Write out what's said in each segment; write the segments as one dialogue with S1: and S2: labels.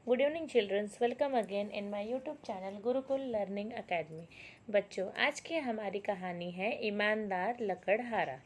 S1: Good evening childrens, welcome again in my YouTube channel Gurukul learning academy. बच्चों, आज की हमारी कहानी है ईमानदार लकड़हारा।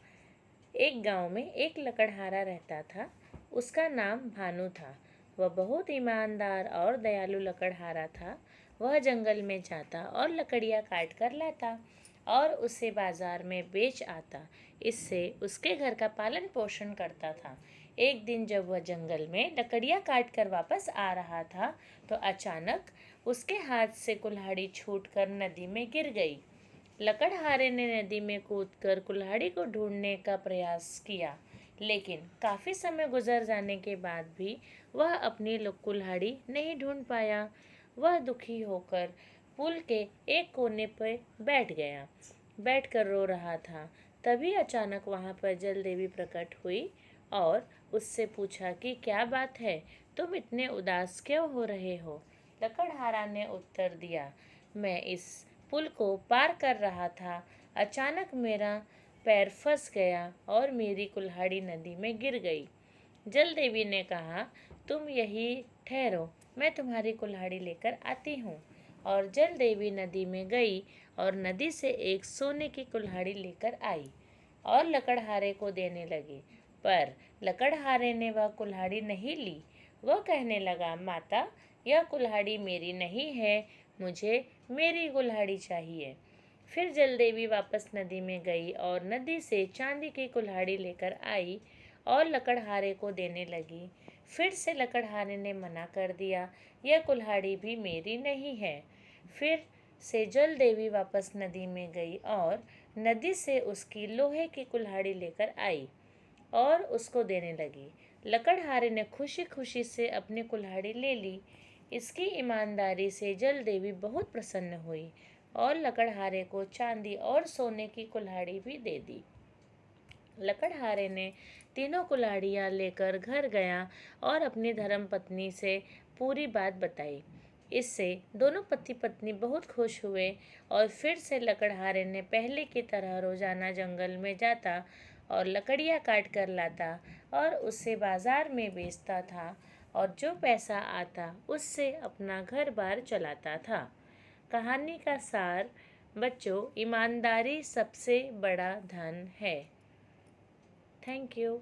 S1: एक गांव में एक लकड़हारा रहता था। उसका नाम भानु था। वह बहुत ईमानदार और दयालु लकड़हारा था। वह जंगल में जाता और लकड़ियाँ काट कर लाता और उसे बाजार में बेच आता। इससे उसके घर का पालन पोषण करता था। एक दिन जब वह जंगल में लकड़ियाँ काट कर वापस आ रहा था तो अचानक उसके हाथ से कुल्हाड़ी छूटकर नदी में गिर गई। लकड़हारे ने नदी में कूदकर कुल्हाड़ी को ढूंढने का प्रयास किया, लेकिन काफी समय गुजर जाने के बाद भी वह अपनी कुल्हाड़ी नहीं ढूंढ पाया। वह दुखी होकर पुल के एक कोने पर बैठ गया। बैठकर रो रहा था। तभी अचानक वहां पर जल देवी प्रकट हुई और उससे पूछा कि क्या बात है, तुम इतने उदास क्यों हो रहे हो। लकड़हारा ने उत्तर दिया, मैं इस पुल को पार कर रहा था। अचानक मेरा पैर फंस गया और मेरी कुल्हाड़ी नदी में गिर गई। जल देवी ने कहा, तुम यही ठहरो, मैं तुम्हारी कुल्हाड़ी लेकर आती हूँ। और जल देवी नदी में गई और नदी से एक सोने की कुल्हाड़ी लेकर आई और लकड़हारे को देने लगी। पर लकड़हारे ने वह कुल्हाड़ी नहीं ली। वह कहने लगा, माता, यह कुल्हाड़ी मेरी नहीं है, मुझे मेरी कुल्हाड़ी चाहिए। फिर जलदेवी वापस नदी में गई और नदी से चांदी की कुल्हाड़ी लेकर आई और लकड़हारे को देने लगी। फिर से लकड़हारे ने मना कर दिया, यह कुल्हाड़ी भी मेरी नहीं है। फिर से जल देवी वापस नदी में गई और नदी से उसकी लोहे की कुल्हाड़ी लेकर आई और उसको देने लगी। लकड़हारे ने खुशी खुशी से अपनी कुल्हाड़ी ले ली। इसकी ईमानदारी से जल देवी बहुत प्रसन्न हुई और लकड़हारे को चांदी और सोने की कुल्हाड़ी भी दे दी। लकड़हारे ने तीनों कुल्हाड़ियाँ लेकर घर गया और अपनी धर्मपत्नी से पूरी बात बताई। इससे दोनों पति पत्नी बहुत खुश हुए और फिर से लकड़हारे ने पहले की तरह रोजाना जंगल में जाता और लकड़ियाँ काट कर लाता और उसे बाजार में बेचता था और जो पैसा आता उससे अपना घर बार चलाता था। कहानी का सार, बच्चों, ईमानदारी सबसे बड़ा धन है। Thank you.